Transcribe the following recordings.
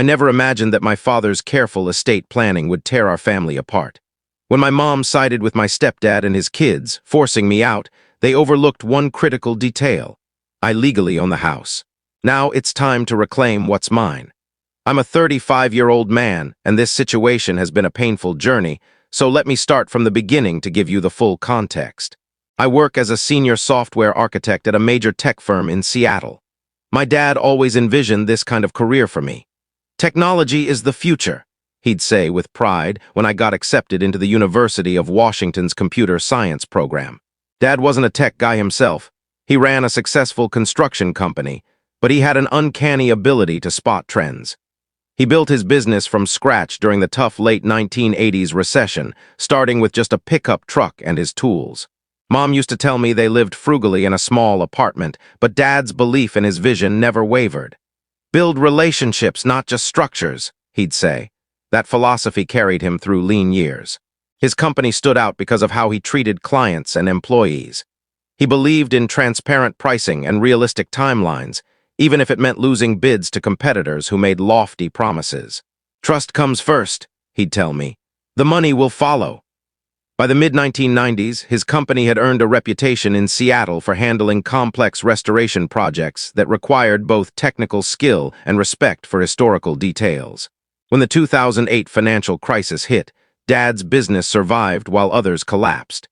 I never imagined that my father's careful estate planning would tear our family apart. When my mom sided with my stepdad and his kids, forcing me out, they overlooked one critical detail. I legally own the house. Now it's time to reclaim what's mine. I'm a 35-year-old man, and this situation has been a painful journey, so let me start from the beginning to give you the full context. I work as a senior software architect at a major tech firm in Seattle. My dad always envisioned this kind of career for me. Technology is the future, he'd say with pride when I got accepted into the University of Washington's computer science program. Dad wasn't a tech guy himself. He ran a successful construction company, but he had an uncanny ability to spot trends. He built his business from scratch during the tough late 1980s recession, starting with just a pickup truck and his tools. Mom used to tell me they lived frugally in a small apartment, but Dad's belief in his vision never wavered. Build relationships, not just structures, he'd say. That philosophy carried him through lean years. His company stood out because of how he treated clients and employees. He believed in transparent pricing and realistic timelines, even if it meant losing bids to competitors who made lofty promises. Trust comes first, he'd tell me. The money will follow. By the mid-1990s, his company had earned a reputation in Seattle for handling complex restoration projects that required both technical skill and respect for historical details. When the 2008 financial crisis hit, Dad's business survived while others collapsed.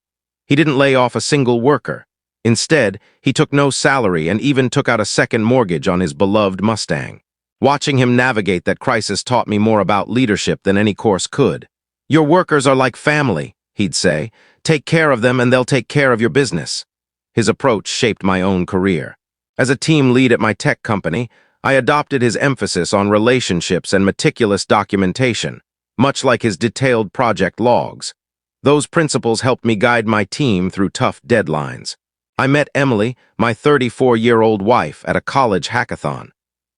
He didn't lay off a single worker. Instead, he took no salary and even took out a second mortgage on his beloved Mustang. Watching him navigate that crisis taught me more about leadership than any course could. Your workers are like family, he'd say. Take care of them and they'll take care of your business. His approach shaped my own career. As a team lead at my tech company, I adopted his emphasis on relationships and meticulous documentation, much like his detailed project logs. Those principles helped me guide my team through tough deadlines. I met Emily, my 34-year-old wife, at a college hackathon.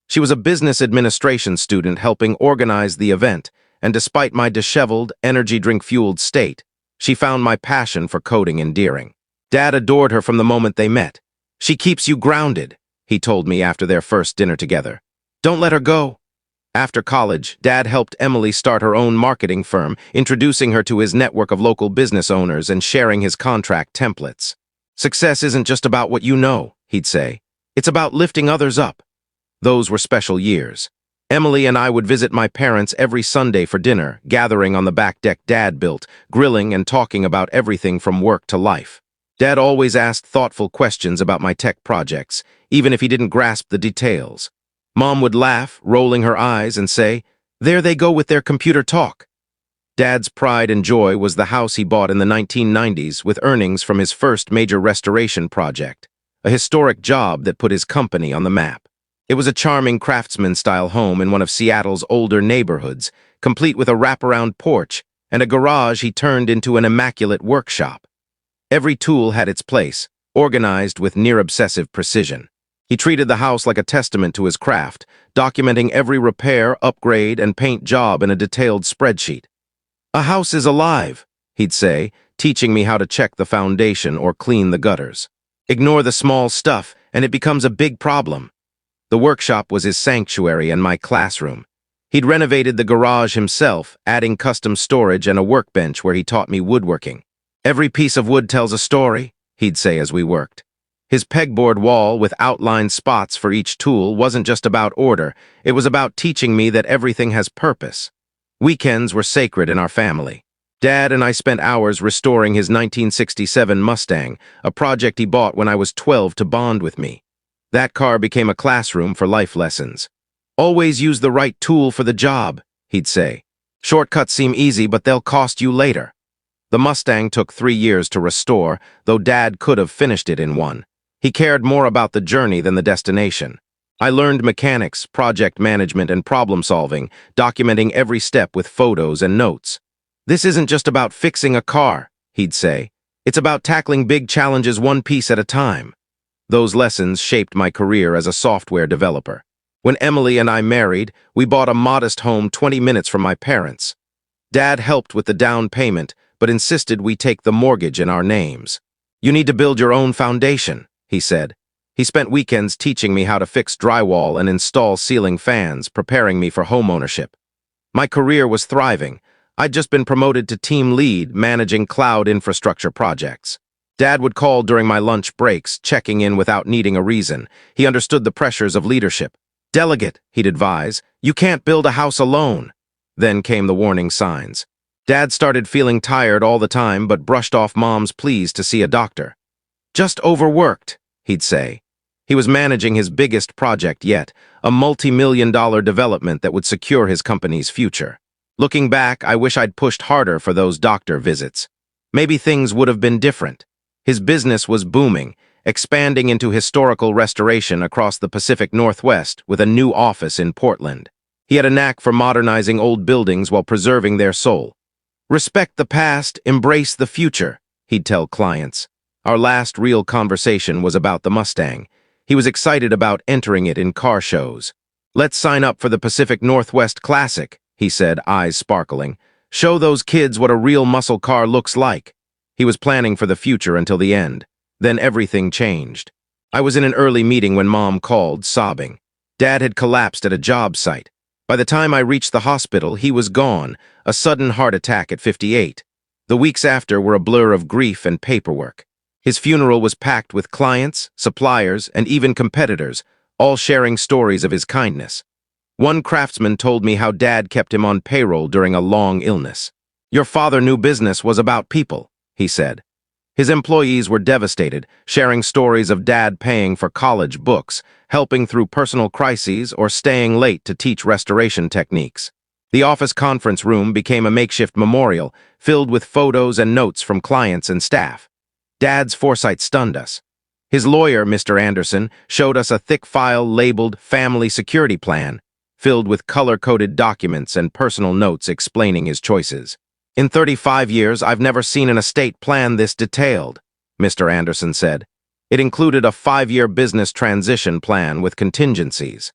She was a business administration student helping organize the event, and despite my disheveled, energy drink-fueled state, she found my passion for coding endearing. Dad adored her from the moment they met. She keeps you grounded, he told me after their first dinner together. Don't let her go. After college, Dad helped Emily start her own marketing firm, introducing her to his network of local business owners and sharing his contract templates. Success isn't just about what you know, he'd say. It's about lifting others up. Those were special years. Emily and I would visit my parents every Sunday for dinner, gathering on the back deck Dad built, grilling and talking about everything from work to life. Dad always asked thoughtful questions about my tech projects, even if he didn't grasp the details. Mom would laugh, rolling her eyes, and say, "There they go with their computer talk." Dad's pride and joy was the house he bought in the 1990s with earnings from his first major restoration project, a historic job that put his company on the map. It was a charming craftsman-style home in one of Seattle's older neighborhoods, complete with a wraparound porch and a garage he turned into an immaculate workshop. Every tool had its place, organized with near-obsessive precision. He treated the house like a testament to his craft, documenting every repair, upgrade, and paint job in a detailed spreadsheet. "A house is alive," he'd say, teaching me how to check the foundation or clean the gutters. Ignore the small stuff, and it becomes a big problem. The workshop was his sanctuary and my classroom. He'd renovated the garage himself, adding custom storage and a workbench where he taught me woodworking. "Every piece of wood tells a story," he'd say as we worked. His pegboard wall with outlined spots for each tool wasn't just about order, it was about teaching me that everything has purpose. Weekends were sacred in our family. Dad and I spent hours restoring his 1967 Mustang, a project he bought when I was 12 to bond with me. That car became a classroom for life lessons. "Always use the right tool for the job," he'd say. "Shortcuts seem easy, but they'll cost you later." The Mustang took 3 years to restore, though Dad could have finished it in one. He cared more about the journey than the destination. I learned mechanics, project management, and problem-solving, documenting every step with photos and notes. "This isn't just about fixing a car," he'd say. "It's about tackling big challenges one piece at a time." Those lessons shaped my career as a software developer. When Emily and I married, we bought a modest home 20 minutes from my parents. Dad helped with the down payment, but insisted we take the mortgage in our names. "You need to build your own foundation," he said. He spent weekends teaching me how to fix drywall and install ceiling fans, preparing me for homeownership. My career was thriving. I'd just been promoted to team lead, managing cloud infrastructure projects. Dad would call during my lunch breaks, checking in without needing a reason. He understood the pressures of leadership. "Delegate," he'd advise, "you can't build a house alone." Then came the warning signs. Dad started feeling tired all the time but brushed off Mom's pleas to see a doctor. "Just overworked," he'd say. He was managing his biggest project yet, a multi-million-dollar development that would secure his company's future. Looking back, I wish I'd pushed harder for those doctor visits. Maybe things would have been different. His business was booming, expanding into historical restoration across the Pacific Northwest with a new office in Portland. He had a knack for modernizing old buildings while preserving their soul. "Respect the past, embrace the future," he'd tell clients. Our last real conversation was about the Mustang. He was excited about entering it in car shows. "Let's sign up for the Pacific Northwest Classic," he said, eyes sparkling. "Show those kids what a real muscle car looks like." He was planning for the future until the end. Then everything changed. I was in an early meeting when Mom called, sobbing. Dad had collapsed at a job site. By the time I reached the hospital, he was gone, a sudden heart attack at 58. The weeks after were a blur of grief and paperwork. His funeral was packed with clients, suppliers, and even competitors, all sharing stories of his kindness. One craftsman told me how Dad kept him on payroll during a long illness. "Your father knew business was about people," he said. His employees were devastated, sharing stories of Dad paying for college books, helping through personal crises, or staying late to teach restoration techniques. The office conference room became a makeshift memorial, filled with photos and notes from clients and staff. Dad's foresight stunned us. His lawyer, Mr. Anderson, showed us a thick file labeled Family Security Plan, filled with color-coded documents and personal notes explaining his choices. "In 35 years, I've never seen an estate plan this detailed," Mr. Anderson said. It included a 5-year business transition plan with contingencies.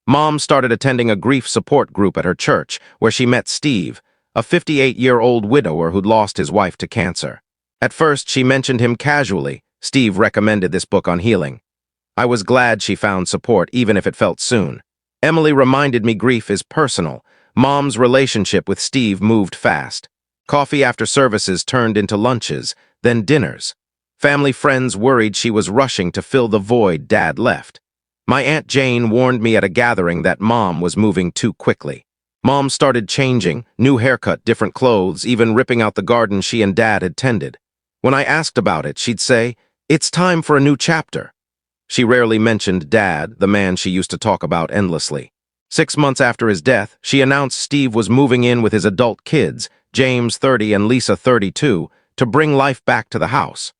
Mom started attending a grief support group at her church, where she met Steve, a 58-year-old widower who'd lost his wife to cancer. At first, she mentioned him casually. Steve recommended this book on healing. I was glad she found support, even if it felt soon. Emily reminded me grief is personal. Mom's relationship with Steve moved fast. Coffee after services turned into lunches, then dinners. Family friends worried she was rushing to fill the void Dad left. My Aunt Jane warned me at a gathering that Mom was moving too quickly. Mom started changing, new haircut, different clothes, even ripping out the garden she and Dad had tended. When I asked about it, she'd say, "It's time for a new chapter." She rarely mentioned Dad, the man she used to talk about endlessly. 6 months after his death, she announced Steve was moving in with his adult kids, James 30 and Lisa 32, to bring life back to the house.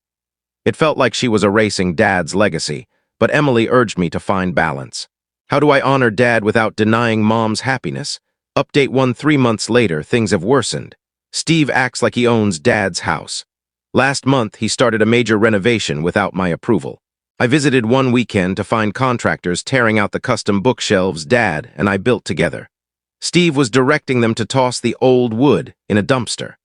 It felt like she was erasing Dad's legacy, but Emily urged me to find balance. How do I honor Dad without denying Mom's happiness? Update 1 3 months later, things have worsened. Steve acts like he owns Dad's house. Last month, he started a major renovation without my approval. I visited one weekend to find contractors tearing out the custom bookshelves Dad and I built together. Steve was directing them to toss the old wood in a dumpster.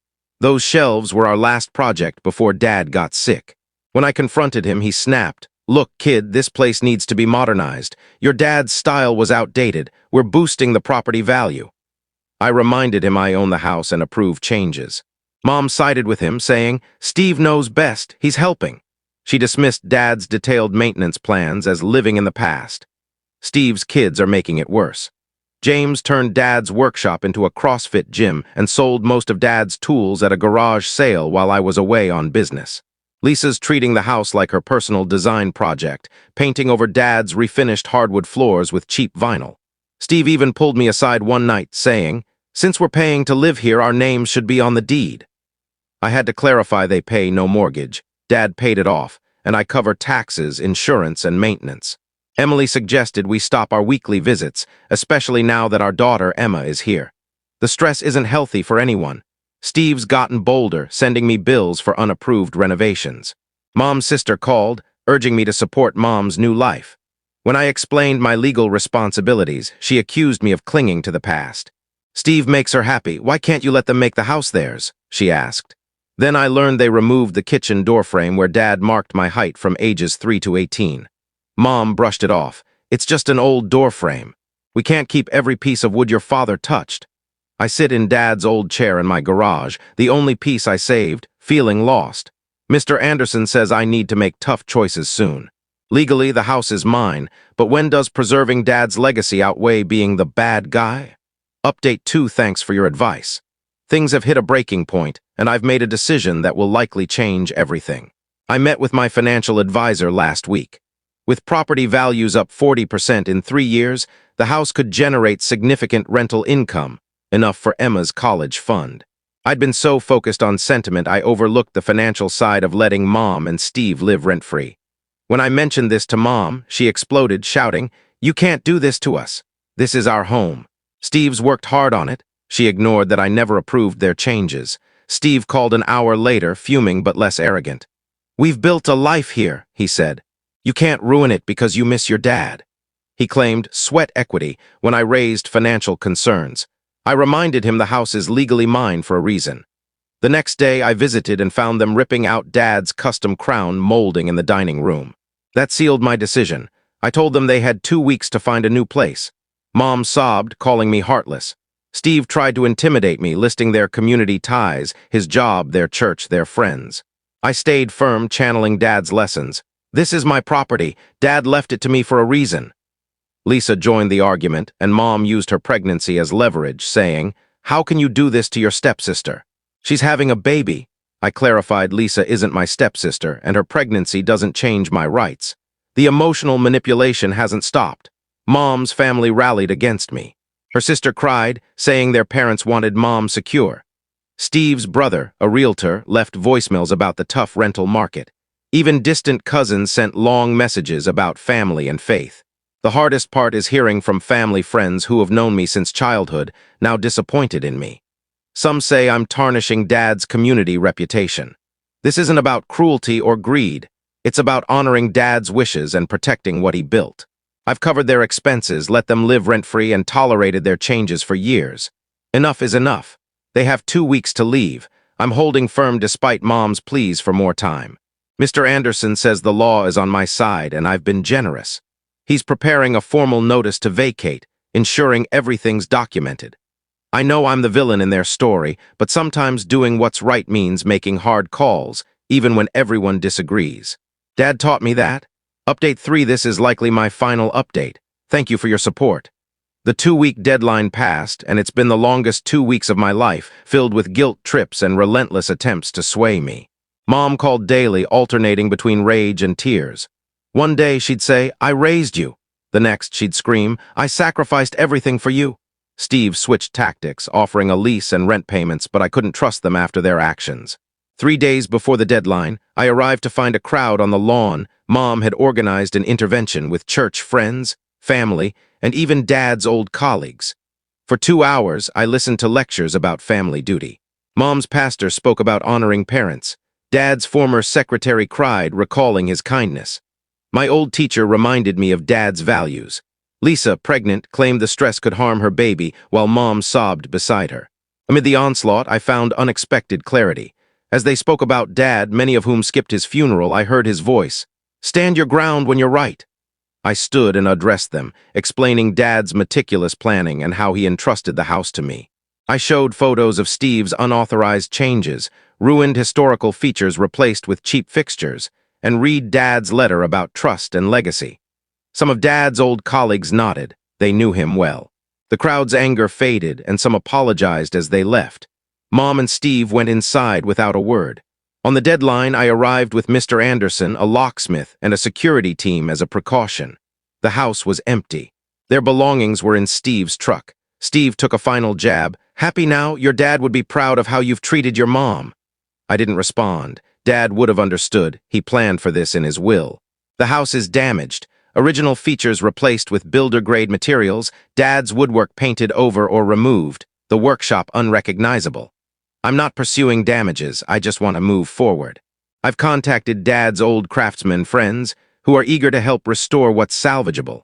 Those shelves were our last project before Dad got sick. When I confronted him, he snapped, "Look, kid, this place needs to be modernized. Your dad's style was outdated. We're boosting the property value." I reminded him I own the house and approved changes. Mom sided with him, saying, "Steve knows best. He's helping." She dismissed Dad's detailed maintenance plans as living in the past. Steve's kids are making it worse. James turned Dad's workshop into a CrossFit gym and sold most of Dad's tools at a garage sale while I was away on business. Lisa's treating the house like her personal design project, painting over Dad's refinished hardwood floors with cheap vinyl. Steve even pulled me aside one night, saying, "Since we're paying to live here, our names should be on the deed." I had to clarify they pay no mortgage. Dad paid it off, and I cover taxes, insurance, and maintenance. Emily suggested we stop our weekly visits, especially now that our daughter, Emma, is here. The stress isn't healthy for anyone. Steve's gotten bolder, sending me bills for unapproved renovations. Mom's sister called, urging me to support Mom's new life. When I explained my legal responsibilities, she accused me of clinging to the past. "Steve makes her happy. Why can't you let them make the house theirs?" she asked. Then I learned they removed the kitchen doorframe where Dad marked my height from ages 3 to 18. Mom brushed it off. It's just an old door frame. We can't keep every piece of wood your father touched. I sit in Dad's old chair in my garage, the only piece I saved, feeling lost. Mr. Anderson says I need to make tough choices soon. Legally, the house is mine, but when does preserving Dad's legacy outweigh being the bad guy? Update 2, thanks for your advice. Things have hit a breaking point, and I've made a decision that will likely change everything. I met with my financial advisor last week. With property values up 40% in 3 years, the house could generate significant rental income, enough for Emma's college fund. I'd been so focused on sentiment I overlooked the financial side of letting Mom and Steve live rent-free. When I mentioned this to Mom, she exploded, shouting, "You can't do this to us. This is our home. Steve's worked hard on it." She ignored that I never approved their changes. Steve called an hour later, fuming but less arrogant. "We've built a life here," he said. "You can't ruin it because you miss your dad." He claimed sweat equity when I raised financial concerns. I reminded him the house is legally mine for a reason. The next day, I visited and found them ripping out Dad's custom crown molding in the dining room. That sealed my decision. I told them they had 2 weeks to find a new place. Mom sobbed, calling me heartless. Steve tried to intimidate me, listing their community ties, his job, their church, their friends. I stayed firm, channeling Dad's lessons. "This is my property. Dad left it to me for a reason." Lisa joined the argument, and Mom used her pregnancy as leverage, saying, "How can you do this to your stepsister? She's having a baby." I clarified Lisa isn't my stepsister, and her pregnancy doesn't change my rights. The emotional manipulation hasn't stopped. Mom's family rallied against me. Her sister cried, saying their parents wanted Mom secure. Steve's brother, a realtor, left voicemails about the tough rental market. Even distant cousins sent long messages about family and faith. The hardest part is hearing from family friends who have known me since childhood, now disappointed in me. Some say I'm tarnishing Dad's community reputation. This isn't about cruelty or greed. It's about honoring Dad's wishes and protecting what he built. I've covered their expenses, let them live rent-free, and tolerated their changes for years. Enough is enough. They have 2 weeks to leave. I'm holding firm despite Mom's pleas for more time. Mr. Anderson says the law is on my side, and I've been generous. He's preparing a formal notice to vacate, ensuring everything's documented. I know I'm the villain in their story, but sometimes doing what's right means making hard calls, even when everyone disagrees. Dad taught me that. Update 3, this is likely my final update. Thank you for your support. The 2-week deadline passed, and it's been the longest 2 weeks of my life, filled with guilt trips and relentless attempts to sway me. Mom called daily, alternating between rage and tears. One day she'd say, "I raised you." The next she'd scream, "I sacrificed everything for you." Steve switched tactics, offering a lease and rent payments, but I couldn't trust them after their actions. 3 days before the deadline, I arrived to find a crowd on the lawn. Mom had organized an intervention with church friends, family, and even Dad's old colleagues. For 2 hours, I listened to lectures about family duty. Mom's pastor spoke about honoring parents. Dad's former secretary cried, recalling his kindness. My old teacher reminded me of Dad's values. Lisa, pregnant, claimed the stress could harm her baby, while Mom sobbed beside her. Amid the onslaught, I found unexpected clarity. As they spoke about Dad, many of whom skipped his funeral, I heard his voice. "Stand your ground when you're right." I stood and addressed them, explaining Dad's meticulous planning and how he entrusted the house to me. I showed photos of Steve's unauthorized changes, ruined historical features replaced with cheap fixtures, and read Dad's letter about trust and legacy. Some of Dad's old colleagues nodded. They knew him well. The crowd's anger faded, and some apologized as they left. Mom and Steve went inside without a word. On the deadline, I arrived with Mr. Anderson, a locksmith, and a security team as a precaution. The house was empty. Their belongings were in Steve's truck. Steve took a final jab. "Happy now? Your dad would be proud of how you've treated your mom." I didn't respond. Dad would have understood. He planned for this in his will. The house is damaged. Original features replaced with builder-grade materials, Dad's woodwork painted over or removed, the workshop unrecognizable. I'm not pursuing damages, I just want to move forward. I've contacted Dad's old craftsman friends, who are eager to help restore what's salvageable.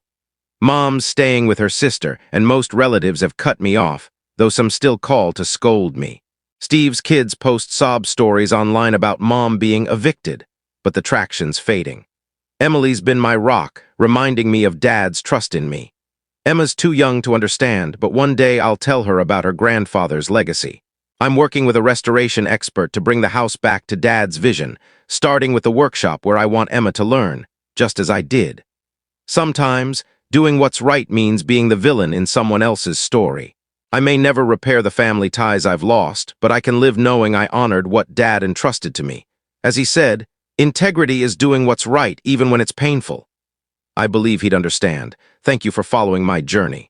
Mom's staying with her sister, and most relatives have cut me off, though some still call to scold me. Steve's kids post sob stories online about Mom being evicted, but the traction's fading. Emily's been my rock, reminding me of Dad's trust in me. Emma's too young to understand, but one day I'll tell her about her grandfather's legacy. I'm working with a restoration expert to bring the house back to Dad's vision, starting with the workshop where I want Emma to learn, just as I did. Sometimes, doing what's right means being the villain in someone else's story. I may never repair the family ties I've lost, but I can live knowing I honored what Dad entrusted to me. As he said, integrity is doing what's right even when it's painful. I believe he'd understand. Thank you for following my journey.